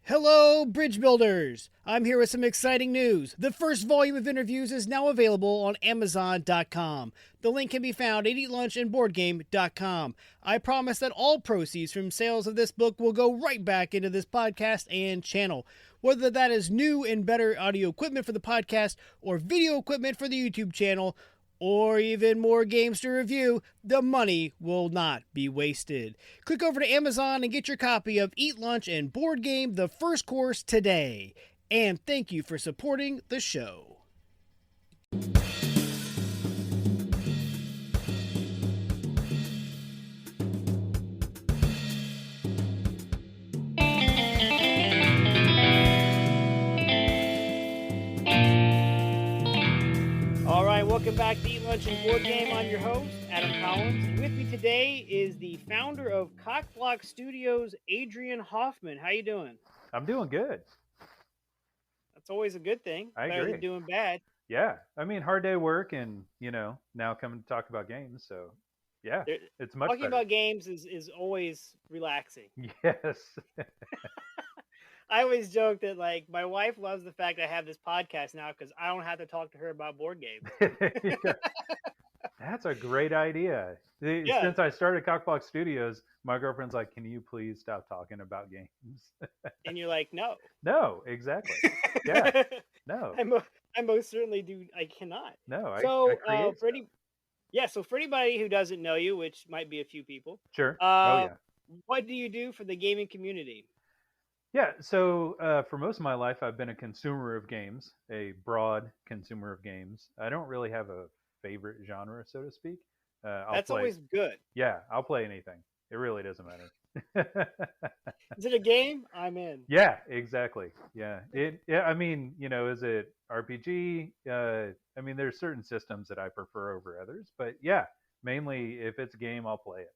Hello, bridge builders! I'm here with some exciting news. The first volume of interviews is now available on Amazon.com. The link can be found at eatlunchandboardgame.com. I promise that all proceeds from sales of this book will go right back into this podcast and channel. Whether that is new and better audio equipment for the podcast or video equipment for the YouTube channel, or even more games to review, the money will not be wasted. Click over to Amazon and get your copy of Eat Lunch and Board Game The First Course today. And thank you for supporting the show. Welcome back to Eat Lunch and Board Game. I'm your host, Adam Collins. And with me today is the founder of Cockblock Studios, Adrian Hoffman. How you doing? I'm doing good. That's always a good thing. I Better agree. than doing bad. Yeah. I mean, hard day work and, now coming to talk about games. So, yeah, it's much Talking better. about games is always relaxing. Yes. I always joke that, my wife loves the fact I have this podcast now because I don't have to talk to her about board games. That's a great idea. Yeah. Since I started Cockblock Studios, my girlfriend's like, can you please stop talking about games? And you're like, no. No, exactly. Yeah. No. I most certainly do. I cannot. No, so for anybody who doesn't know you, which might be a few people. Sure. What do you do for the gaming community? Yeah, so for most of my life, I've been a consumer of games, a broad consumer of games. I don't really have a favorite genre, so to speak. That's always good. Yeah, I'll play anything. It really doesn't matter. Is it a game? I'm in. Yeah, exactly. Yeah. I mean, is it RPG? I mean, there's certain systems that I prefer over others, but yeah, mainly if it's a game, I'll play it.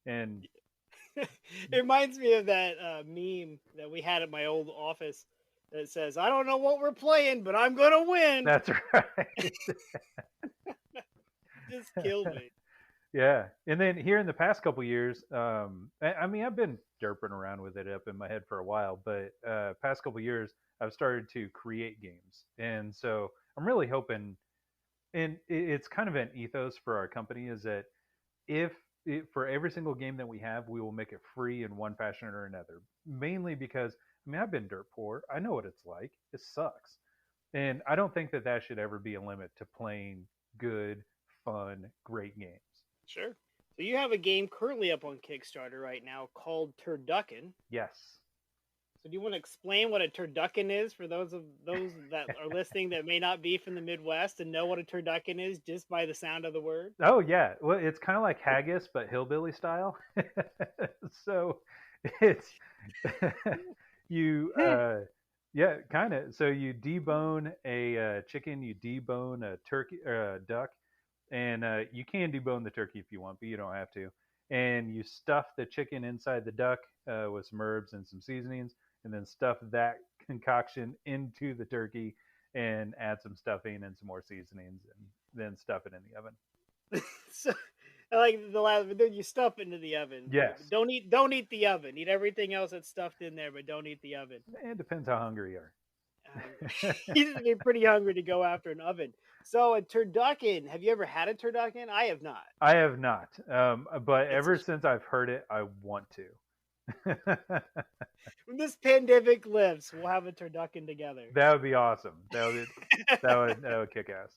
And it reminds me of that meme that we had at my old office that says, I don't know what we're playing, but I'm going to win. That's right. Just killed me. Yeah. And then here in the past couple years, I mean, I've been derping around with it up in my head for a while, but past couple years, I've started to create games. And so I'm really hoping, and it's kind of an ethos for our company, is that for every single game that we have, we will make it free in one fashion or another. Mainly because, I mean, I've been dirt poor. I know what it's like. It sucks. And I don't think that should ever be a limit to playing good, fun, great games. Sure. So you have a game currently up on Kickstarter right now called Turducken. Yes. So do you want to explain what a turducken is for those that are listening that may not be from the Midwest and know what a turducken is just by the sound of the word? Oh yeah, well it's kind of like haggis but hillbilly style. So it's you yeah, kind of. So you debone a chicken, you debone a turkey or a duck, and you can debone the turkey if you want, but you don't have to. And you stuff the chicken inside the duck with some herbs and some seasonings, and then stuff that concoction into the turkey and add some stuffing and some more seasonings, and then stuff it in the oven. So, like the last, then you stuff it into the oven. Yes. Don't eat the oven. Eat everything else that's stuffed in there, but don't eat the oven. It depends how hungry you are. You need to be pretty hungry to go after an oven. So a turducken, have you ever had a turducken? I have not. I have not. But ever since I've heard it, I want to. When this pandemic lifts, we'll have a turducken together. That would be awesome. That would kick ass.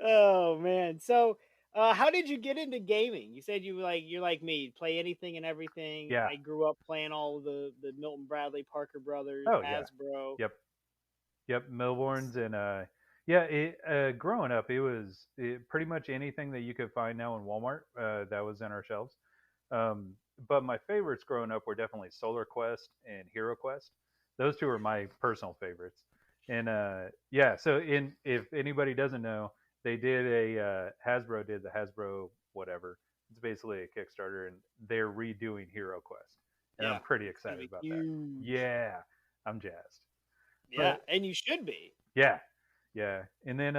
Oh man. So how did you get into gaming? You said you're like me, play anything and everything. Yeah. I grew up playing all of the Milton Bradley, Parker Brothers, Hasbro. Yeah. Yep. Millborns and growing up, it was pretty much anything that you could find now in Walmart that was in our shelves. But my favorites growing up were definitely Solar Quest and Hero Quest. Those two are my personal favorites. And so if anybody doesn't know, they did Hasbro did the Hasbro whatever. It's basically a Kickstarter, and they're redoing Hero Quest. And I'm pretty excited about that. Yeah, I'm jazzed. Yeah, and you should be. Yeah. Yeah. And then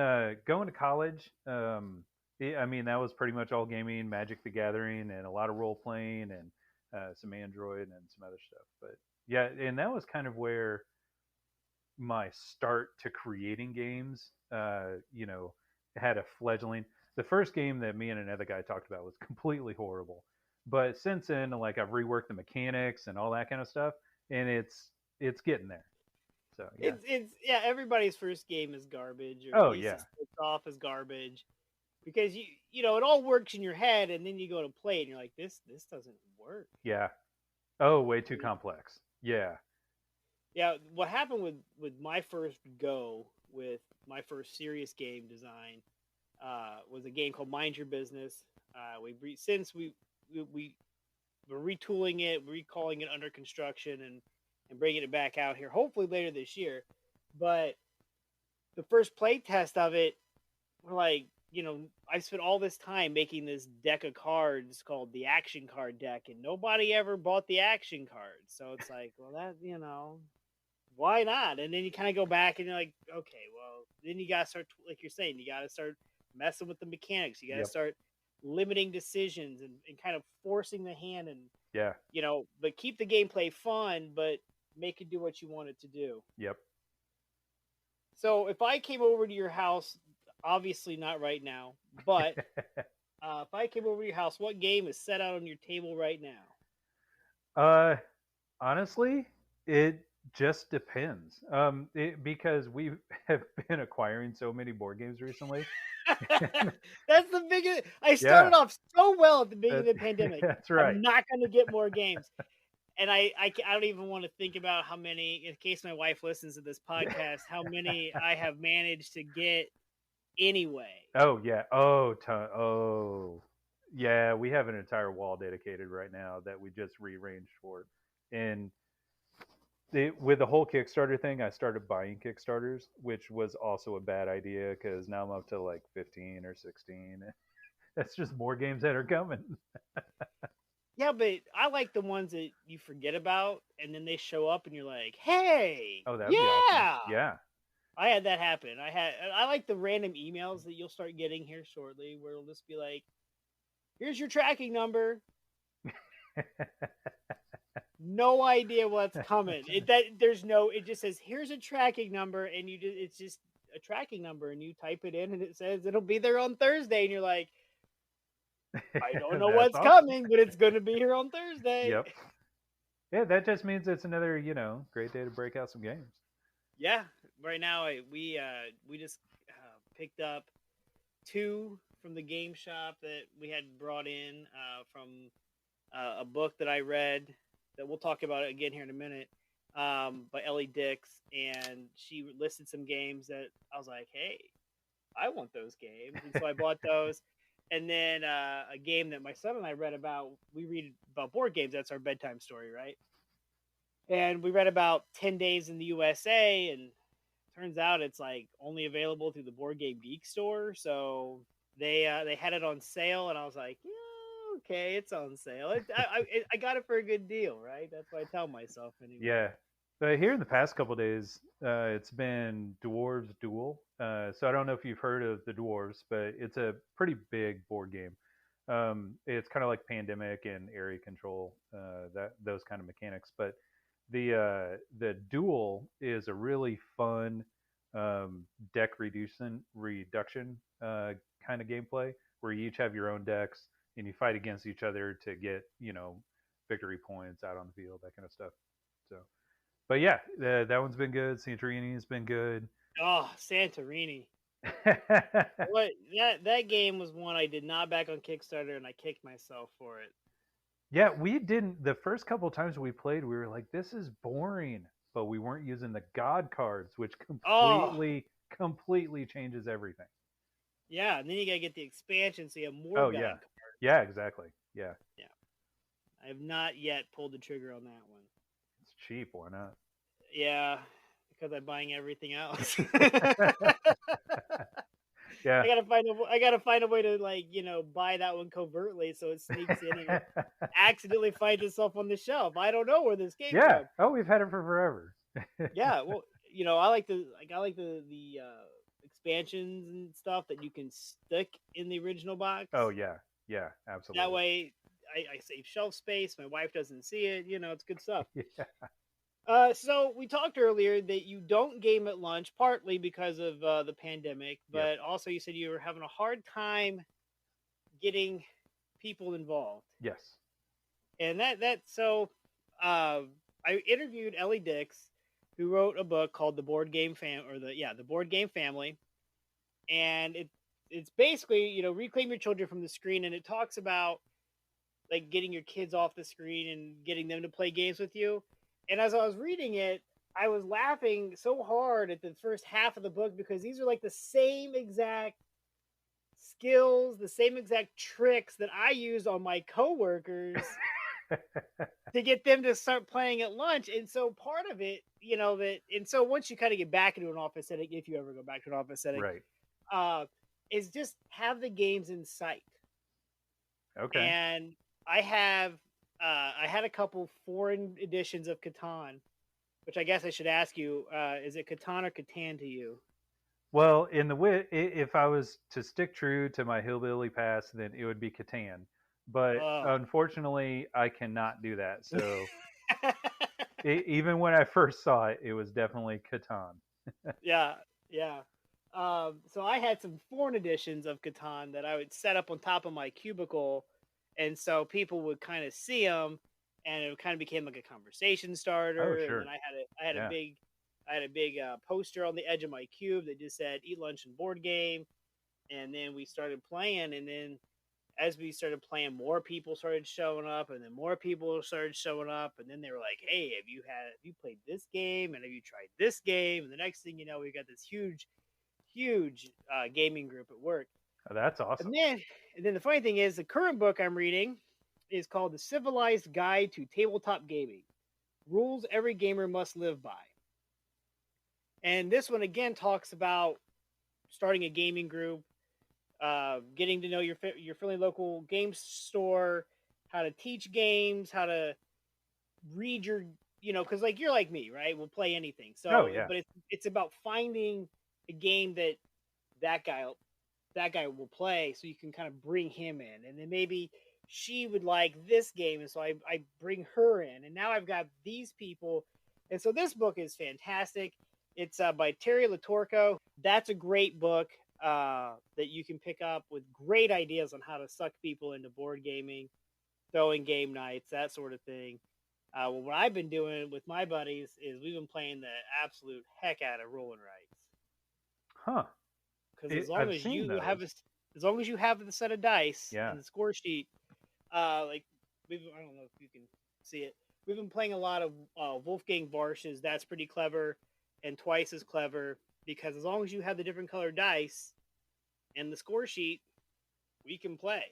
going to college, I mean, that was pretty much all Magic the Gathering, and a lot of role playing, and some Android and some other stuff. But Yeah, and that was kind of where my start to creating games, had a fledgling. The first game that me and another guy talked about was completely horrible, but since then, like I've reworked the mechanics and all that kind of stuff, and it's getting there. So yeah. It's yeah. Everybody's first game is garbage, or at Oh least yeah, it starts off as garbage because it all works in your head, and then you go to play it, and you're like, this doesn't work. yeah. Oh, way too complex. Yeah. Yeah, what happened with my first go with my first serious game design was a game called Mind Your Business. Since we we're retooling it, recalling it under construction, and bringing it back out here, hopefully later this year. But the first play test of it, we're like, I spent all this time making this deck of cards called the action card deck, and nobody ever bought the action cards. So it's like, well, why not? And then you kind of go back and you're like, okay, well, then you got to start, like you're saying, you got to start messing with the mechanics. You got to Yep. start limiting decisions and kind of forcing the hand and, Yeah. but keep the gameplay fun, but make it do what you want it to do. Yep. So if I came over to your house, obviously not right now, but if I came over to your house, what game is set out on your table right now? uh, honestly, it just depends. Because we have been acquiring so many board games recently. That's the biggest. I Yeah, started off so well at the beginning that, of the pandemic. that's right. I'm not going to get more games, and I don't even want to think about how many. In case my wife listens to this podcast, how many I have managed to get anyway. Oh yeah. Oh yeah. We have an entire wall dedicated right now that we just rearranged for, and with the whole Kickstarter thing, I started buying Kickstarters, which was also a bad idea because now I'm up to like 15 or 16. That's just more games that are coming. Yeah, but I like the ones that you forget about, and then they show up, and you're like, "Hey, Oh, that'd be awesome. yeah!" Yeah. I had that happen. I like the random emails that you'll start getting here shortly, where it'll just be like, "Here's your tracking number." No idea what's coming. It just says here's a tracking number, and it's just a tracking number, and you type it in, and it says it'll be there on Thursday, and you're like, I don't know That's what's awesome. coming, but it's going to be here on Thursday. Yep. Yeah, that just means it's another, great day to break out some games. Yeah, right now we just picked up two from the game shop that we had brought in from a book that I read that we'll talk about it again here in a minute, by Ellie Dix, and she listed some games that I was like, hey, I want those games, and so I bought those. And then a game that my son and I read about. We read about board games. That's our bedtime story, right? And we read about 10 Days in the USA, and turns out it's like only available through the Board Game Geek store. So they had it on sale, and I was like, yeah, okay, it's on sale. I got it for a good deal, right? That's what I tell myself anyway. Yeah. But here in the past couple of days, it's been Dwarves Duel. So I don't know if you've heard of the Dwarves, but it's a pretty big board game. It's kind of like Pandemic and Area Control, those kind of mechanics. But the Duel is a really fun deck reduction kind of gameplay where you each have your own decks and you fight against each other to get victory points out on the field, that kind of stuff. So, but yeah, that one's been good. Santorini's been good. Oh, Santorini. What that game was one I did not back on Kickstarter, and I kicked myself for it. Yeah, we didn't. The first couple of times we played, we were like, "This is boring," but we weren't using the God cards, which Oh, completely changes everything. yeah, and then you gotta get the expansion, so you have more Oh God yeah, cards. yeah, exactly. Yeah, Yeah, I have not yet pulled the trigger on that one. it's cheap. Why not? Yeah, because I'm buying everything else. Yeah. I gotta find a way to buy that one covertly so it sneaks in and it accidentally finds itself on the shelf. I don't know where this came Yeah. from. Oh, we've had it for forever. Yeah, well, I like the expansions and stuff that you can stick in the original box. Oh yeah, yeah, That absolutely. way, I save shelf space. My wife doesn't see it. It's good stuff. Yeah. So we talked earlier that you don't game at lunch, partly because of the pandemic, Yep. but also you said you were having a hard time getting people involved, Yes. and uh, I interviewed Ellie Dix, who wrote a book called the Board Game Family, and it's basically reclaim your children from the screen, and it talks about like getting your kids off the screen and getting them to play games with you. And as I was reading it, I was laughing so hard at the first half of the book because these are like the same exact skills, the same exact tricks that I use on my coworkers to get them to start playing at lunch. And so part of it, and so once you kind of get back into an office setting, if you ever go back to an office setting, Right. uh, is just have the games in sight. Okay. And I had a couple foreign editions of Catan, which I guess I should ask you, is it Catan or Catan to you? Well, if I was to stick true to my hillbilly past, then it would be Catan. But Oh. unfortunately, I cannot do that. So even when I first saw it, it was definitely Catan. Yeah, yeah. So I had some foreign editions of Catan that I would set up on top of my cubicle, and so people would kind of see them, and it kind of became like a conversation Oh, starter. And then sure. Yeah. I had a big poster on the edge of my cube that just said "Eat lunch and board game," and then we started playing, and then as we started playing, more people started showing up, and then more people started showing up, and then they were like, "Hey, have you played this game? And have you tried this game?" And the next thing you know, we got this huge gaming group at work. Oh, that's And awesome. then, and then the funny thing is, the current book I'm reading is called "The Civilized Guide to Tabletop Gaming: Rules Every Gamer Must Live By." And this one again talks about starting a gaming group, getting to know your friendly local game store, how to teach games, how to read your, because like you're like me, right? We'll play anything. Oh, So, yeah. but it's about finding a game that that guy that guy will play, so you can kind of bring him in, and then maybe she would like this game, and so I bring her in, and now I've got these people, and so this book is fantastic. It's by Terry Latorco. That's a great book that you can pick up with great ideas on how to suck people into board gaming, throwing game nights, that sort of thing. Well, what I've been doing with my buddies is we've been playing the absolute heck out of rolling rights, Huh. because I've seen those. as long as you have the set of dice Yeah. and the score sheet, like I don't know if you can see it. We've been playing a lot of Wolfgang Varsh's That's Pretty Clever and Twice as Clever, because as long as you have the different colored dice and the score sheet, we can play.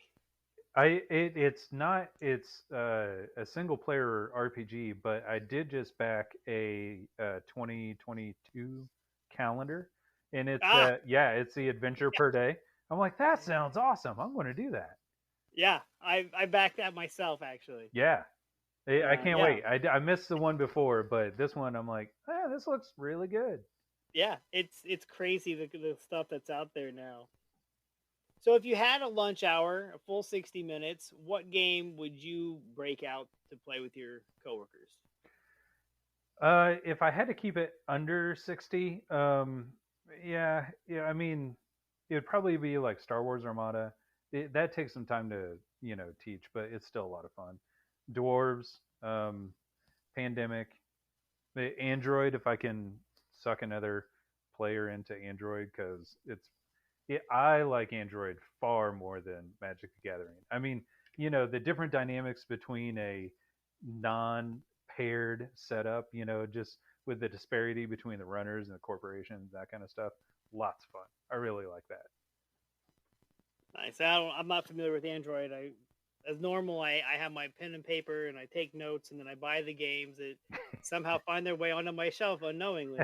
It's not a single player RPG, but I did just back a 2022 calendar, and Ah, it's the adventure per day. I'm like, that sounds awesome. I'm going to do that. yeah, I backed that myself actually. Yeah, I can't Yeah, wait. I missed the one before, but this one I'm like, this looks really good. yeah, it's crazy the stuff that's out there now. So if you had a lunch hour, a full 60 minutes, what game would you break out to play with your coworkers? If I had to keep it under 60, yeah. I mean, it would probably be like Star Wars Armada. That takes some time to teach, but it's still a lot of fun. Dwarves, Pandemic, the Android. If I can suck another player into Android, because I like Android far more than Magic the Gathering. I mean, the different dynamics between a non-paired setup, just with the disparity between the runners and the corporations, that kind of stuff. Lots of fun. I really like that. Nice. I'm not familiar with Android. As normal, I have my pen and paper and I take notes, and then I buy the games that somehow find their way onto my shelf unknowingly.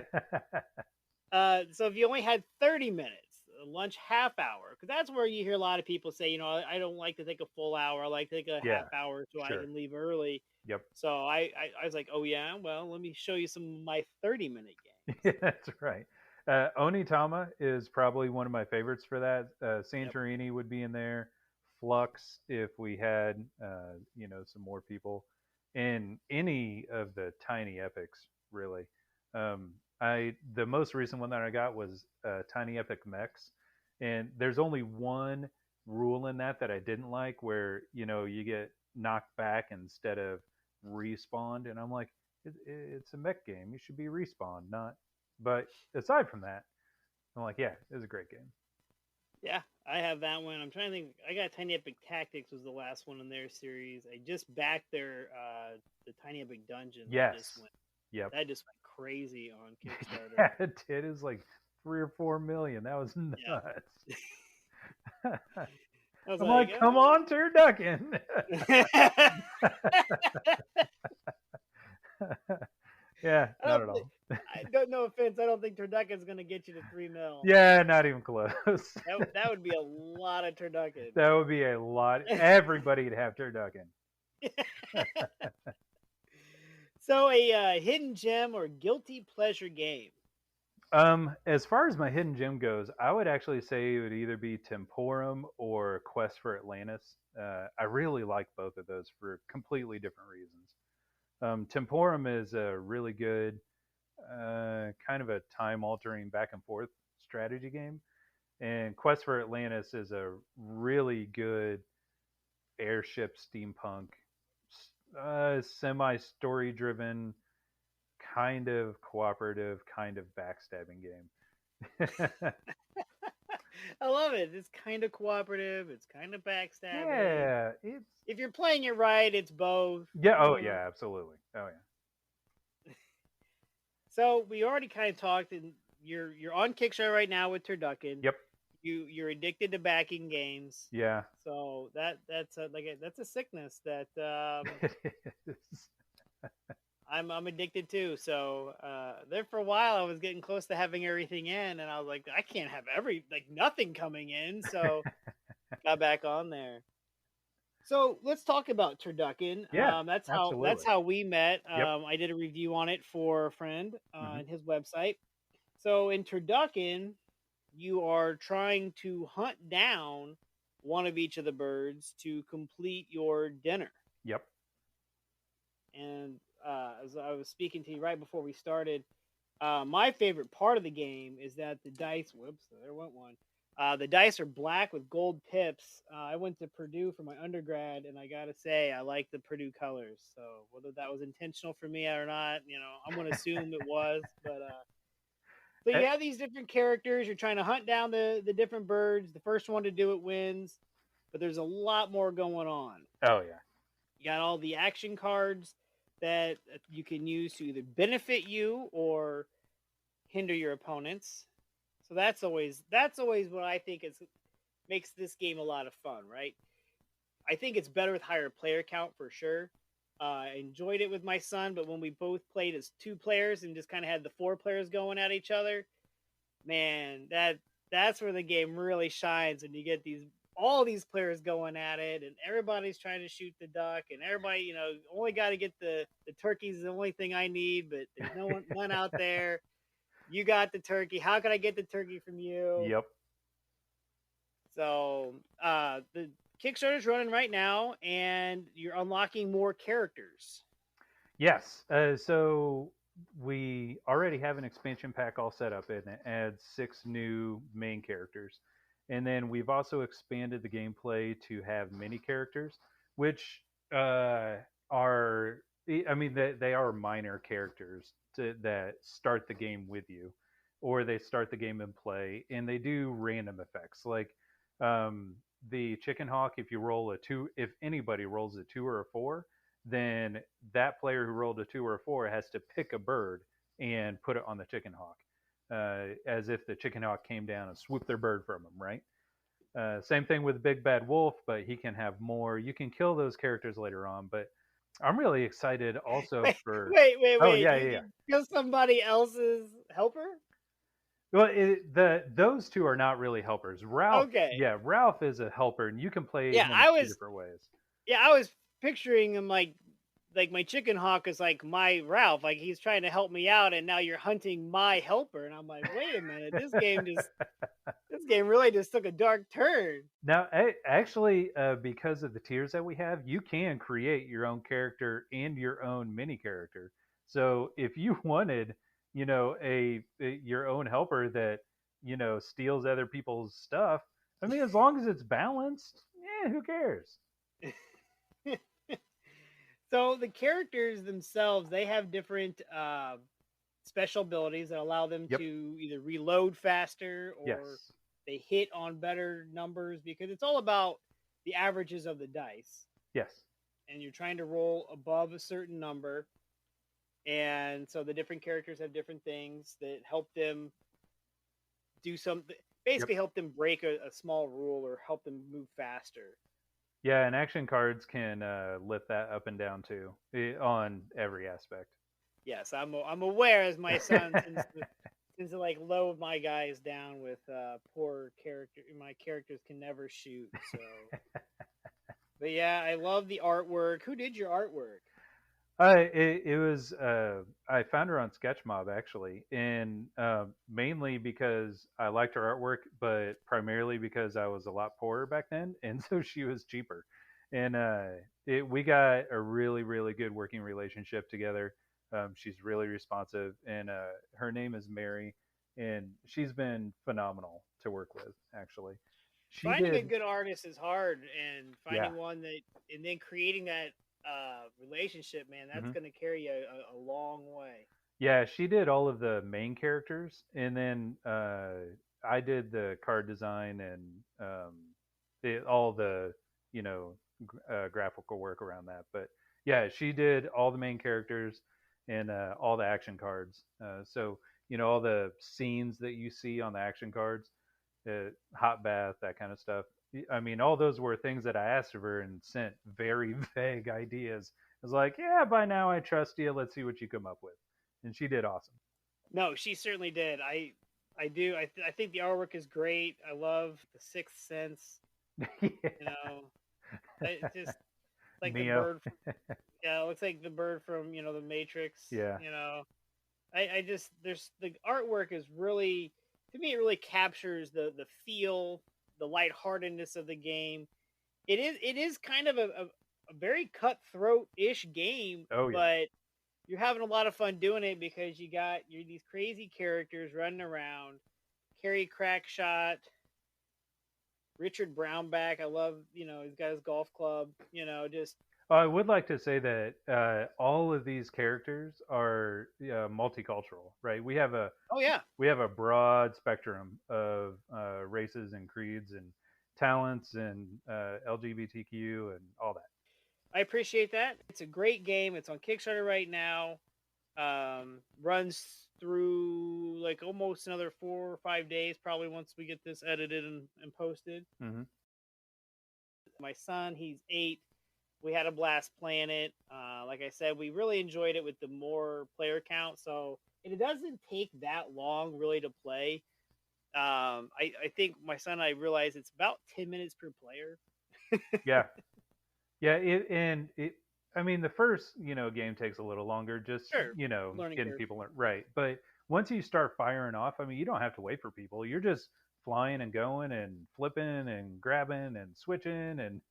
So if you only had 30 minutes, a lunch half hour, because that's where you hear a lot of people say, I don't like to take a full hour. I like to take a half Yeah, hour so I sure. can leave early. Yep. So I was like, oh yeah, well, let me show you some of my 30-minute Yeah, games. that's right. Onitama is probably one of my favorites for that. Yep. Santorini would be in there. Flux, if we had, some more people. And any of the tiny epics really. The most recent one that I got was Tiny Epic Mechs, and there's only one rule in that I didn't like, where you get knocked back instead of respawned, and I'm like, it's a mech game. You should be respawned, not. But aside from that, I'm like, yeah, it's a great game. Yeah, I have that one. I'm trying to think. I got Tiny Epic Tactics was the last one in their series. I just backed their the Tiny Epic Dungeon. Yes. Yep. That just went crazy on Kickstarter. Yeah, it did. It was like 3 or 4 million. That was nuts. Yeah. I'm like, come on, turducken. Yeah, not at all. I don't know offense. I don't think turducken's going to get you to 3 mil. Yeah, not even close. That would be a lot of turducken. That would be a lot. Everybody'd have turducken. So a hidden gem or guilty pleasure game. As far as my hidden gem goes, I would actually say it would either be Temporum or Quest for Atlantis. I really like both of those for completely different reasons. Temporum is a really good kind of a time-altering back and forth strategy game, and Quest for Atlantis is a really good airship steampunk, semi-story-driven, kind of cooperative, kind of backstabbing game. I love it. It's kind of cooperative. It's kind of backstabbing. Yeah, if you're playing it right, it's both. Yeah. Oh, yeah. Absolutely. Oh, yeah. So we already kind of talked, and you're on Kickstarter right now with Turducken. Yep. You're addicted to backing games. Yeah. So that's a sickness that I'm addicted to. So there for a while I was getting close to having everything in, and I was like, I can't have nothing coming in. So got back on there. So let's talk about Turducken. Yeah, that's absolutely. how we met. Yep. I did a review on it for a friend on his website. So in Turducken, you are trying to hunt down one of each of the birds to complete your dinner. Yep. And as I was speaking to you right before we started, my favorite part of the game is that the dice. Whoops, there went one. The dice are black with gold pips. I went to Purdue for my undergrad, and I gotta say, I like the Purdue colors. So whether that was intentional for me or not, I'm gonna assume it was. But so you have these different characters. You're trying to hunt down the different birds. The first one to do it wins. But there's a lot more going on. Oh yeah. You got all the action cards that you can use to either benefit you or hinder your opponents. So that's always what I think makes this game a lot of fun, right? I think it's better with higher player count for sure. I enjoyed it with my son, but when we both played as 2 players and just kind of had the 4 players going at each other, man, that's where the game really shines, when you get all these players going at it, and everybody's trying to shoot the duck, and everybody, only got to get the turkey's the only thing I need, but there's none out there. You got the turkey. How can I get the turkey from you? Yep. So the Kickstarter's running right now, and you're unlocking more characters. Yes. So we already have an expansion pack all set up, and it adds 6 new main characters. And then we've also expanded the gameplay to have mini characters, which are, they are minor characters that start the game with you, or they start the game in play, and they do random effects. Like the chicken hawk, if you roll a 2, if anybody rolls a 2 or a 4, then that player who rolled a 2 or a 4 has to pick a bird and put it on the chicken hawk. As if the chicken hawk came down and swooped their bird from him, right? Same thing with Big Bad Wolf, but he can have more. You can kill those characters later on, but I'm really excited also for... Wait. Oh, yeah. Kill somebody else's helper? Well, those 2 are not really helpers. Ralph, okay. Yeah, Ralph is a helper, and you can play him 2 different ways. Yeah, I was picturing him like my chicken hawk is like my Ralph, like he's trying to help me out, and now you're hunting my helper, and I'm like, wait a minute, this game really just took a dark turn. Now, actually, because of the tiers that we have, you can create your own character and your own mini character. So if you wanted, your own helper that, steals other people's stuff, I mean, as long as it's balanced, yeah, who cares? So the characters themselves, they have different special abilities that allow them Yep. to either reload faster or Yes. they hit on better numbers because it's all about the averages of the dice. Yes. And you're trying to roll above a certain number. And so the different characters have different things that help them do something, Yep. basically help them break a small rule or help them move faster. Yeah, and action cards can lift that up and down too, on every aspect. Yes, I'm aware as my son tends to like load my guys down with poor character. My characters can never shoot. So, but yeah, I love the artwork. Who did your artwork? It was I found her on Sketchmob actually, and mainly because I liked her artwork, but primarily because I was a lot poorer back then, and so she was cheaper, and we got a really really good working relationship together. She's really responsive, and her name is Mary, and she's been phenomenal to work with. Actually, she Finding a did, good artist is hard, and yeah. finding one that, and then creating that relationship, man, that's Hmm. going to carry you a long way. Yeah, she did all of the main characters, and then I did the card design and all the graphical work around that. But yeah, she did all the main characters and all the action cards. So all the scenes that you see on the action cards, hot bath, that kind of stuff. I mean, all those were things that I asked of her and sent very vague ideas. I was like, yeah, by now I trust you. Let's see what you come up with. And she did awesome. No, she certainly did. I do. I think the artwork is great. I love the Sixth Sense. Yeah. You know, it just like the Neo. bird. Yeah, it looks like the bird from the Matrix. Yeah. You know, I just there's the artwork is really, to me, it really captures the feel, the lightheartedness of the game. It is kind of a very cutthroat ish game, Oh yeah. but you're having a lot of fun doing it because you're these crazy characters running around. Carrie Crackshot, Richard Brownback. I love, he's got his golf club. Just I would like to say that all of these characters are multicultural, right? oh yeah, we have a broad spectrum of races and creeds and talents and LGBTQ and all that. I appreciate that. It's a great game. It's on Kickstarter right now. Runs through like almost another 4 or 5 days, probably once we get this edited and posted. Hmm. My son, he's 8. We had a blast playing it. Like I said, we really enjoyed it with the more player count. So it doesn't take that long really to play. I think my son and I realized it's about 10 minutes per player. Yeah, yeah. I mean, the first game takes a little longer, just Sure, learning getting curve. people right. But once you start firing off, I mean, you don't have to wait for people. You're just flying and going and flipping and grabbing and switching and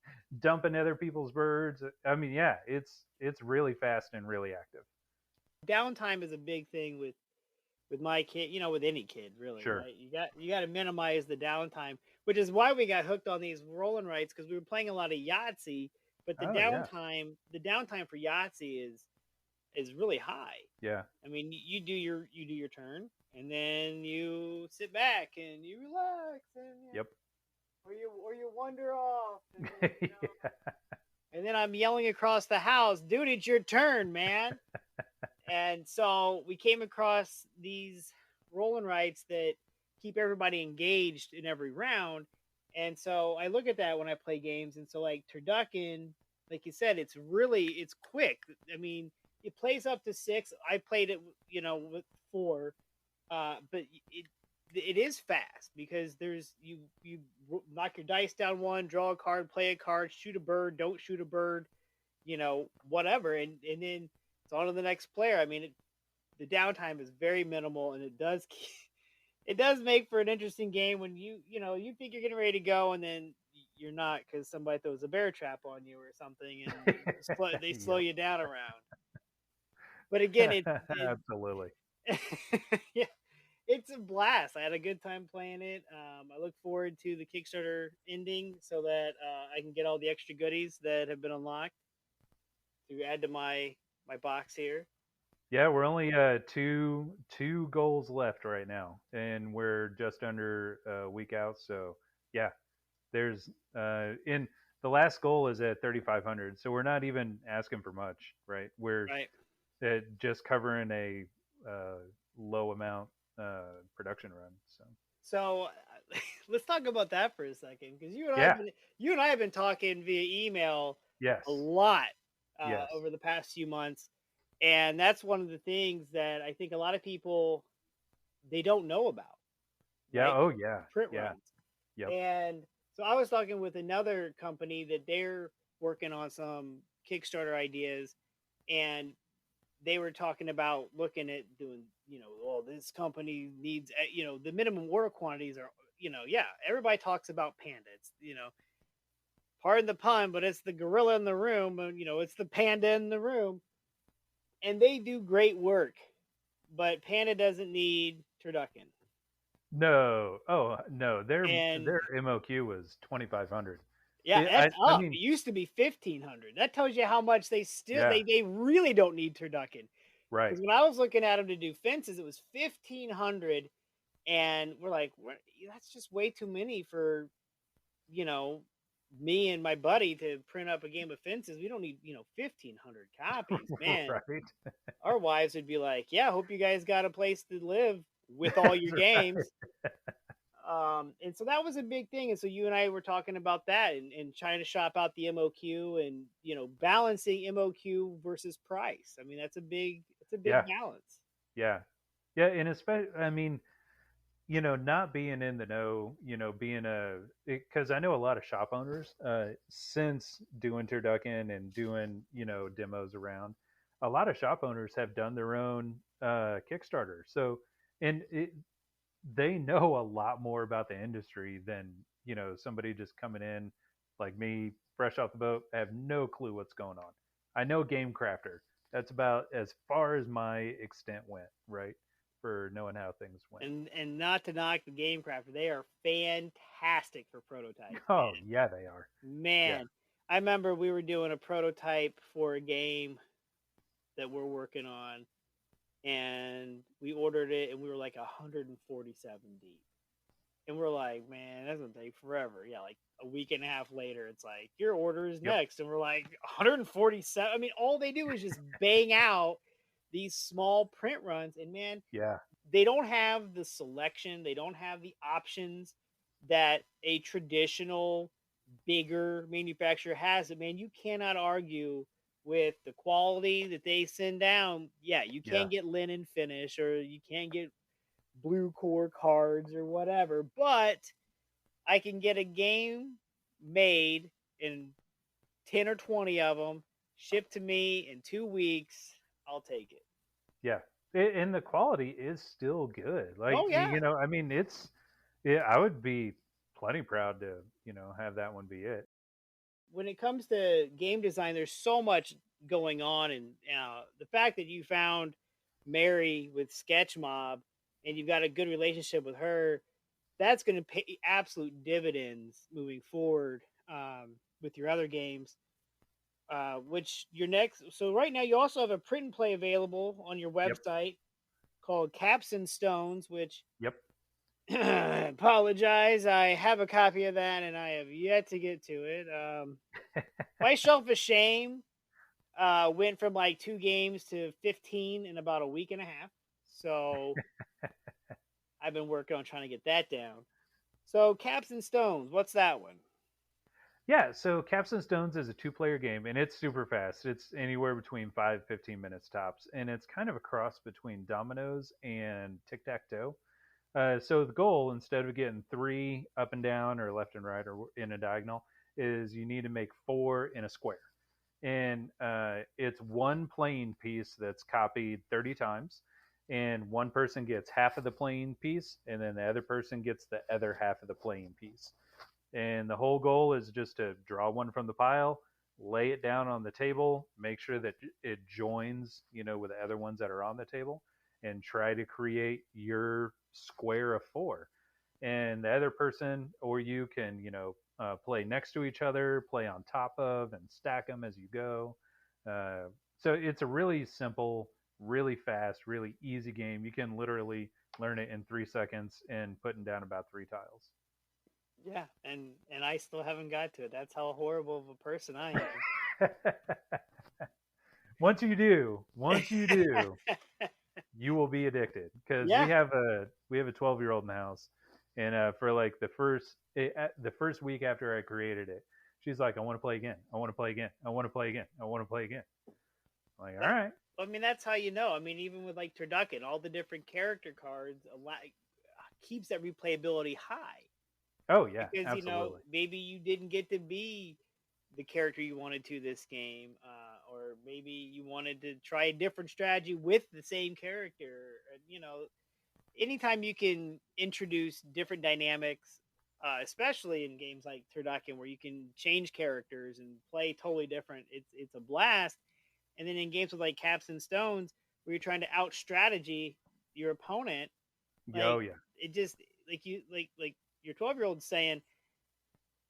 dumping other people's birds. I mean, yeah, it's really fast and really active. Downtime is a big thing with my kid, with any kid really, Sure. right? You got to minimize the downtime, which is why we got hooked on these rolling rights because we were playing a lot of Yahtzee, but Oh yeah, the downtime for Yahtzee is really high. yeah. I mean, you do your turn and then you sit back and you relax and Yep. or you wander off and then Yeah. and then I'm yelling across the house, dude, it's your turn, man. And so we came across these rolling rights that keep everybody engaged in every round. And so I look at that when I play games. And so like Turducken, like you said, it's quick. I mean, it plays up to 6. I played it, with 4, but it is fast because you knock your dice down one, draw a card, play a card, shoot a bird, don't shoot a bird, whatever, and then it's on to the next player. I mean, the downtime is very minimal, and it does make for an interesting game when you think you're getting ready to go, and then you're not because somebody throws a bear trap on you or something, and they slow Yep. you down around. But again, Absolutely. yeah, it's a blast. I had a good time playing it. I look forward to the Kickstarter ending so that I can get all the extra goodies that have been unlocked to add to my box here. Yeah, we're only two goals left right now, and we're just under a week out. So yeah, there's in the last goal is at 3,500, so we're not even asking for much, right? We're Right. just covering a uh, low amount production run. So So let's talk about that for a second, because yeah, you and I have been talking via email a yes, lot yes, over the past few months, and that's one of the things that I think a lot of people they don't know about, yeah, right? oh yeah, Print yeah, runs. yep, And so I was talking with another company that they're working on some Kickstarter ideas, and they were talking about looking at doing, oh, this company needs, the minimum order quantities are, yeah, everybody talks about Panda. It's, pardon the pun, but it's the gorilla in the room, and, it's the panda in the room, and they do great work, but Panda doesn't need turducken. no, oh no, And their MOQ was 2,500. yeah, that's I up. mean, It used to be 1,500. That tells you how much they still yeah, they really don't need turducken. right. Because when I was looking at them to do fences, it was 1,500, and we're like, that's just way too many for you know me and my buddy to print up a game of fences. We don't need 1,500 copies, man. Right. Our wives would be like, yeah, hope you guys got a place to live with all your That's right. games. And so that was a big thing. And so you and I were talking about that, and trying to shop out the MOQ, and balancing MOQ versus price. I mean, it's a big Yeah, balance. yeah, yeah. And especially, I mean, not being in the know, being because I know a lot of shop owners since doing turducken and doing demos around. A lot of shop owners have done their own Kickstarter. So, and they know a lot more about the industry than somebody just coming in like me fresh off the boat. I have no clue what's going on. I know game crafter. That's about as far as my extent went, right? For knowing how things went. And not to knock the game crafter, they are fantastic for prototypes, Oh yeah, they are. Yeah. man. I remember we were doing a prototype for a game that we're working on, and we ordered it, and we were like 147 deep. And we're like, man, that's gonna take forever. Yeah, like a week and a half later, it's like your order is Yep. next, and we're like 147. I mean, all they do is just bang out these small print runs, and man, Yeah. they don't have the selection, they don't have the options that a traditional bigger manufacturer has. It, man, you cannot argue with the quality that they send down. Yeah, you Yeah. can't get linen finish, or you can't get blue core cards or whatever, but I can get a game made in 10 or 20 of them shipped to me in 2 weeks. I'll take it. Yeah. And the quality is still good. Like Oh yeah. I mean, it's. Yeah, I would be plenty proud to have that one be it. When it comes to game design, there's so much going on, and the fact that you found Mary with Sketch Mob and you've got a good relationship with her, that's going to pay absolute dividends moving forward with your other games. Which your next, so right now you also have a print and play available on your Yep. website called Caps and Stones, which Yep. apologize, I have a copy of that and I have yet to get to it. My Shelf of Shame went from like 2 games to 15 in about a week and a half. So I've been working on trying to get that down. So Caps and Stones, what's that one? Yeah, so Caps and Stones is a two-player game, and it's super fast. It's anywhere between 5 to 15 minutes tops, and it's kind of a cross between dominoes and tic-tac-toe. So the goal, instead of getting three up and down or left and right or in a diagonal, is you need to make four in a square. And it's one playing piece that's copied 30 times, and one person gets half of the playing piece, and then the other person gets the other half of the playing piece. And the whole goal is just to draw one from the pile, lay it down on the table, make sure that it joins, with the other ones that are on the table, and try to create your square of four. And the other person or you can, play next to each other, play on top of, and stack them as you go. So it's a really simple, really fast, really easy game. You can literally learn it in 3 seconds and putting down about 3 tiles. Yeah, and I still haven't got to it. That's how horrible of a person I Once you do, am. you will be addicted because Yeah. we have a 12-year-old in the house, and for like the first week after I created it, she's like, I want to play again. I want to play again. I want to play again. I want to play again. I'm like, all right. I mean, that's how you know. I mean, even with like Turducken, all the different character cards keeps that replayability high. Oh yeah, Because absolutely. maybe you didn't get to be the character you wanted to this game, or maybe you wanted to try a different strategy with the same character. Anytime you can introduce different dynamics, especially in games like Turducken, where you can change characters and play totally different, it's a blast. And then in games with like Caps and Stones, where you're trying to out strategy your opponent, Oh like yeah. it just like your 12-year-old saying,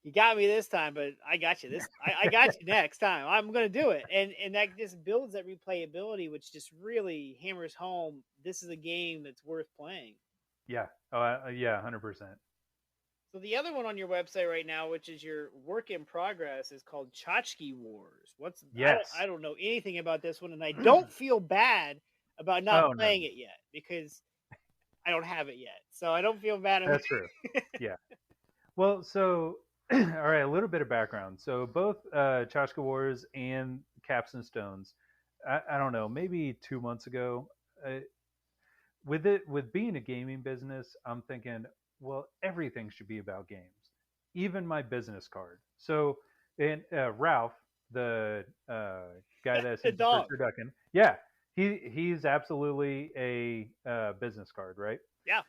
"You got me this time, but I got you I got you next time. I'm gonna do it." And that just builds that replayability, which just really hammers home this is a game that's worth playing. Yeah. Oh yeah, 100%. So the other one on your website right now, which is your work in progress, is called Tchotchke Wars. Yes. I don't know anything about this one, and I don't feel bad about not Oh no, playing it yet because I don't have it yet. So I don't feel bad about that's true. Yeah. Well, so all right, a little bit of background. So both Chashka Wars and Caps and Stones, I don't know, maybe 2 months ago, uh, with being a gaming business, I'm thinking, well, everything should be about games, even my business card. So, and Ralph, the guy that I the sent you for dog. Turducken, yeah, he's absolutely a business card, right? Yeah.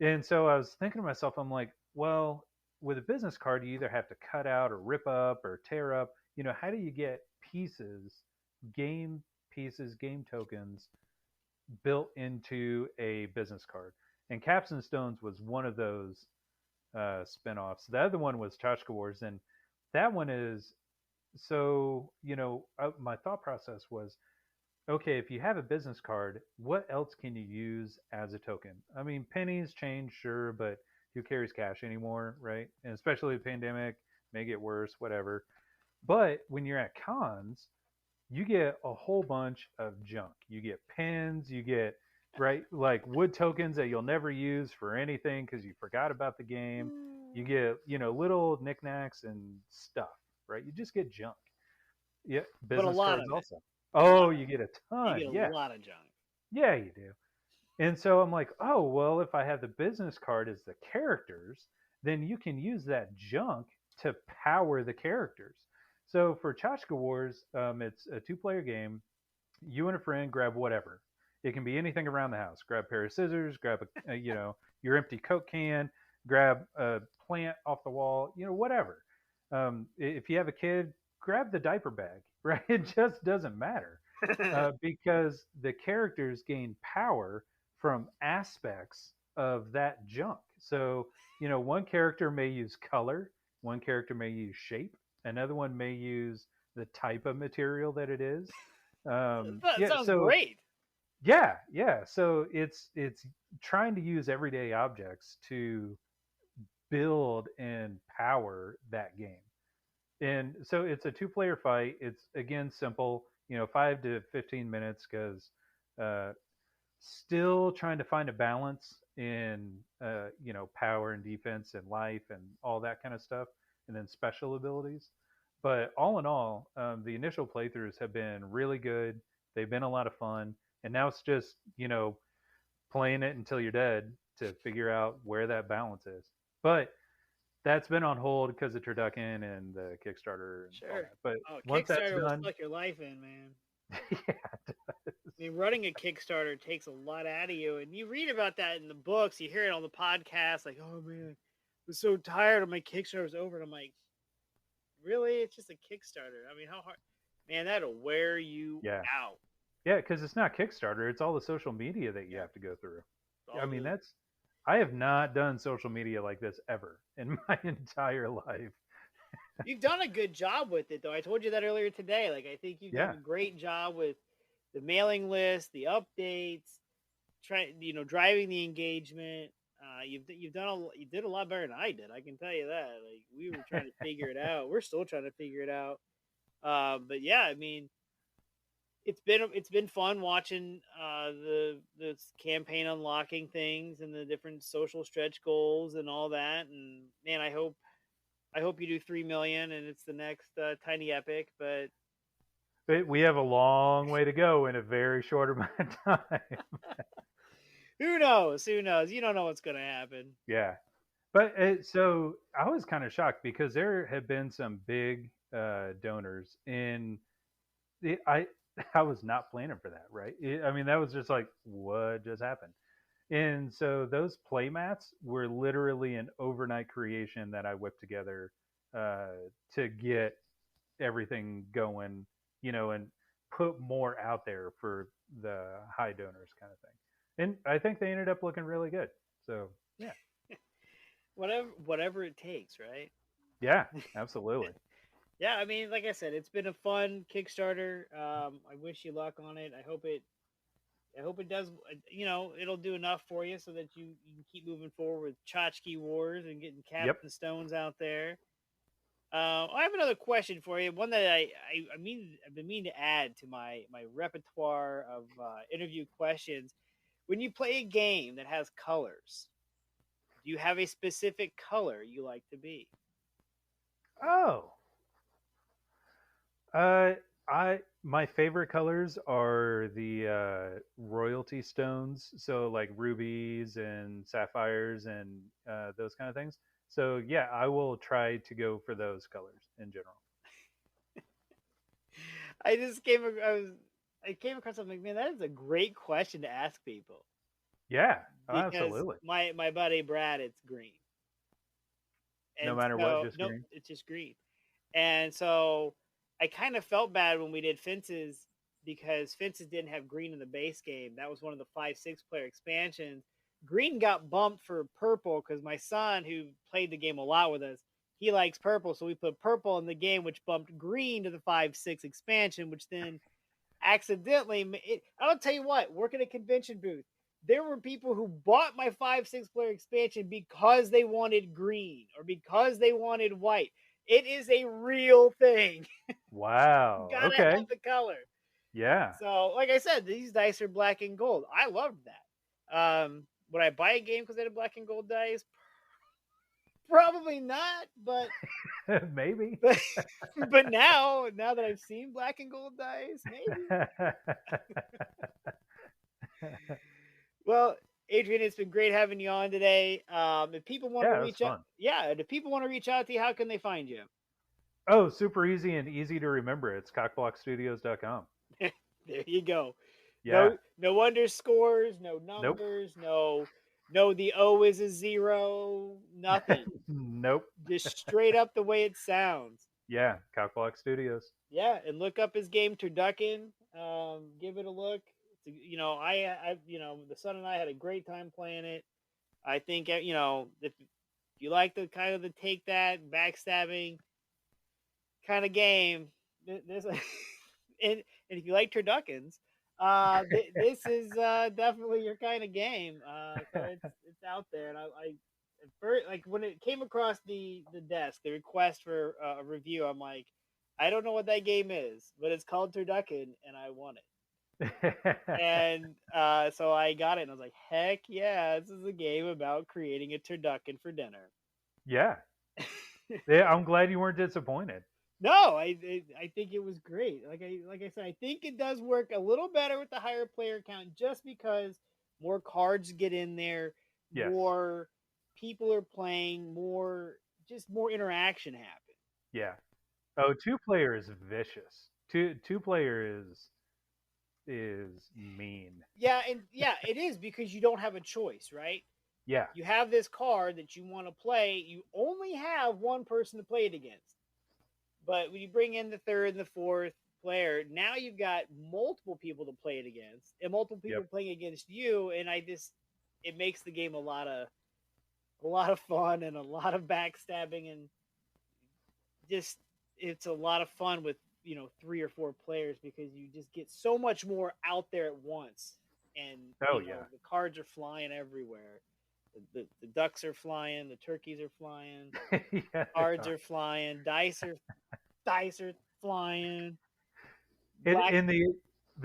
And so I was thinking to myself, I'm like, well, with a business card, you either have to cut out or rip up or tear up. How do you get game pieces, game tokens built into a business card? And Caps and Stones was one of those spinoffs. The other one was Tchotchke Wars, and that one is so. My thought process was, okay, if you have a business card, what else can you use as a token? I mean, pennies change, sure, but who carries cash anymore, right? And especially the pandemic, may get worse, whatever. But when you're at cons, you get a whole bunch of junk. You get pens, you get right like wood tokens that you'll never use for anything because you forgot about the game. You get little knickknacks and stuff, right? You just get junk. Yeah, But a business lot cards of it. also. A lot Oh, of you get a You ton. get a Yeah, lot of junk. yeah, you do. And so I'm like, oh, well, if I have the business card as the characters, then you can use that junk to power the characters. So for Chachka Wars, it's a two-player game. You and a friend grab whatever. It can be anything around the house. Grab a pair of scissors, grab your empty Coke can, grab a plant off the wall, whatever. If you have a kid, grab the diaper bag, right? It just doesn't matter because the characters gain power from aspects of that junk. So, one character may use color, one character may use shape, another one may use the type of material that it is. That Yeah, sounds so great. yeah, so it's trying to use everyday objects to build and power that game. And so it's a two-player fight. It's again simple, 5 to 15 minutes because uh, still trying to find a balance in power and defense and life and all that kind of stuff, and then special abilities. But all in all, the initial playthroughs have been really good. They've been a lot of fun, and now it's just playing it until you're dead to figure out where that balance is. But that's been on hold because of Turducken and the Kickstarter and all Sure. that. But Oh, once that's Kickstarter will done, suck your life in, man. yeah, I mean, running a Kickstarter takes a lot out of you, and you read about that in the books. You hear it on the podcast, like, "Oh man, I was so tired of my Kickstarter was over." And I'm like, really, it's just a Kickstarter. I mean, how hard? Man, that'll wear you Yeah. out. Yeah, because it's not Kickstarter; it's all the social media that you Yeah. have to go through. I All mean, the that's I have not done social media like this ever in my entire life. You've done a good job with it, though. I told you that earlier today. Like, I think you've done Yeah, a great job with the mailing list, the updates, driving the engagement. You've done you did a lot better than I did. I can tell you that. Like, we were trying to figure it out. We're still trying to figure it out. But yeah, I mean, it's been fun watching the campaign unlocking things and the different social stretch goals and all that. And man, I hope you do 3 million and it's the next tiny epic. But but we have a long way to go in a very short amount of time. who knows? Who knows? You don't know what's gonna happen. Yeah, but so I was kind of shocked because there have been some big donors in I I was not planning for that, right? I mean, that was just like what just happened. And so those play mats were literally an overnight creation that I whipped together uh, to get everything going, and put more out there for the high donors kind of thing. And I think they ended up looking really good. So yeah, Whatever it takes, right? yeah, absolutely. Yeah, I mean, like I said, it's been a fun Kickstarter. I wish you luck on it. I hope it does. It'll do enough for you so that you can keep moving forward with Tchotchke Wars and getting Yep. Captain Stones out there. I have another question for you. One that I've been meaning to add to my repertoire of interview questions. When you play a game that has colors, do you have a specific color you like to be? Oh, Uh, my favorite colors are the royalty stones, so like rubies and sapphires and those kind of things. So yeah, I will try to go for those colors in general. I just came. I came across something. Man, that is a great question to ask people Yeah, oh, because absolutely. my buddy Brad, it's green, No and matter what, so just nope, green. it's just green. And so I kind of felt bad when we did Fences because Fences didn't have green in the base game. That was one of the 5-6 player expansions. Green got bumped for purple because my son, who played the game a lot with us, he likes purple. So we put purple in the game, which bumped green to the 5-6 expansion, which then accidentally. I'll tell you what, working a convention booth, there were people who bought my 5-6 player expansion because they wanted green or because they wanted white. It is a real thing. You Wow. gotta Okay. have the color. Yeah. So, like I said, these dice are black and gold. I loved that. Would I buy a game because they had black and gold dice? Probably not, but Maybe. but but now that I've seen black and gold dice, maybe. Well, Adrian, it's been great having you on today. If people want to Yeah, it was reach out, fun. yeah, if people want to reach out to you, how can they find you? Oh, super easy and easy to remember. It's cockblockstudios.com. There you go. Yeah. No underscores, no Nope. numbers, no the O is a zero, nothing. Nope. Just straight up the way it sounds. Yeah, Cockblock Studios. Yeah, and look up his game Turducken. Give it a look. The son and I had a great time playing it. I think if you like the kind of the take that backstabbing kind of game, this and if you like turduckens, this is definitely your kind of game. So it's out there, and I first, like when it came across the desk, the request for a review, I'm like, I don't know what that game is, but it's called Turducken, and I want it. And so I got it, and I was like, heck yeah, this is a game about creating a turducken for dinner. Yeah. Yeah, I'm glad you weren't disappointed. No, I think it was great. Like I said, I think it does work a little better with the higher player count, just because more cards get in there, Yes. more people are playing, more interaction happens. Yeah. Oh, two player is vicious. Two player is mean. Yeah, and yeah, it is because you don't have a choice, right? Yeah. You have this card that you want to play. You only have one person to play it against. But when you bring in the third and the fourth player, now you've got multiple people to play it against, and multiple people playing against you, and it makes the game a lot of fun and a lot of backstabbing, and just it's a lot of fun with 3 or 4 players because you just get so much more out there at once, and the cards are flying everywhere. The ducks are flying, the turkeys are flying, cards are flying, dice are flying. In the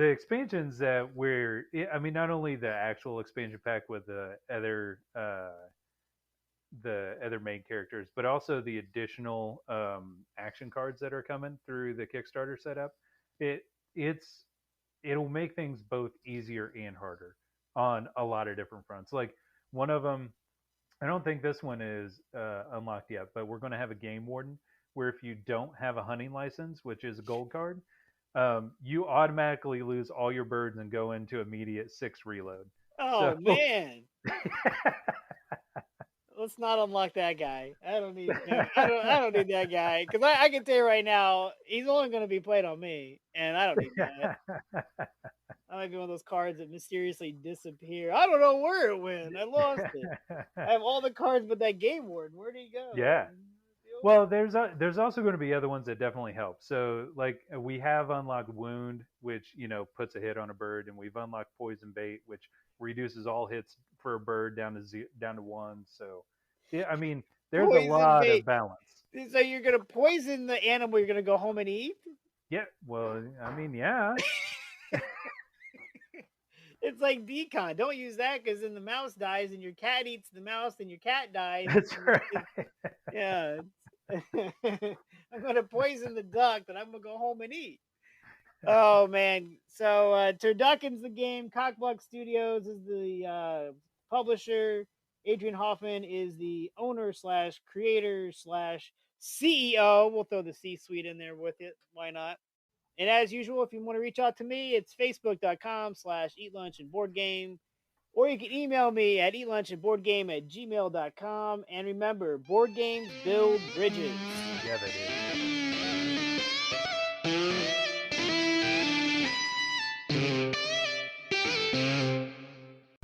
expansions that not only the actual expansion pack with the other main characters, but also the additional action cards that are coming through the Kickstarter setup. It'll make things both easier and harder on a lot of different fronts. Like one of them, I don't think this one is unlocked yet, but we're going to have a game warden where if you don't have a hunting license, which is a gold card, you automatically lose all your birds and go into immediate 6 reload. Oh, man. Let's not unlock that guy. I don't need that guy, because I can tell you right now, he's only going to be played on me, and I don't need that. I might be one of those cards that mysteriously disappear. I don't know where it went. I lost it. I have all the cards but that game warden. Where did he go? Yeah. Well, there's also going to be other ones that definitely help. So, like, we have unlocked Wound, which puts a hit on a bird, and we've unlocked Poison Bait, which reduces all hits for a bird down to 1. So, yeah, I mean, there's a lot of balance. So you're gonna poison the animal you're gonna go home and eat? Yeah. Well, I mean, yeah. It's like decon. Don't use that because then the mouse dies and your cat eats the mouse and your cat dies. That's right. Yeah. I'm going to poison the duck that I'm going to go home and eat. Oh, man. So Turducken's the game. Cockblock Studios is the publisher. Adrian Hoffman is the owner / creator / CEO. We'll throw the C-suite in there with it. Why not? And as usual, if you want to reach out to me, it's facebook.com/eatlunchandboardgame. Or you can email me at eatlunchandboardgame@gmail.com. And remember, board games build bridges. Yeah, they do.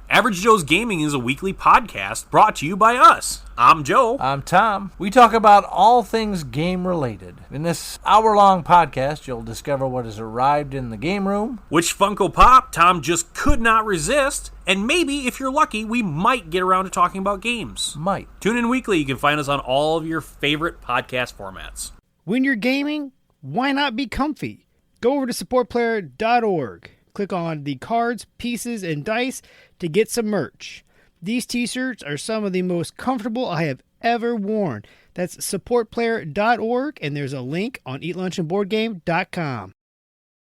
Average Joe's Gaming is a weekly podcast brought to you by us. I'm Joe. I'm Tom. We talk about all things game-related. In this hour-long podcast, you'll discover what has arrived in the game room, which Funko Pop Tom just could not resist, and maybe, if you're lucky, we might get around to talking about games. Might. Tune in weekly. You can find us on all of your favorite podcast formats. When you're gaming, why not be comfy? Go over to supportplayer.org. Click on the cards, pieces, and dice to get some merch. These t-shirts are some of the most comfortable I have ever worn. That's supportplayer.org, and there's a link on eatlunchandboardgame.com.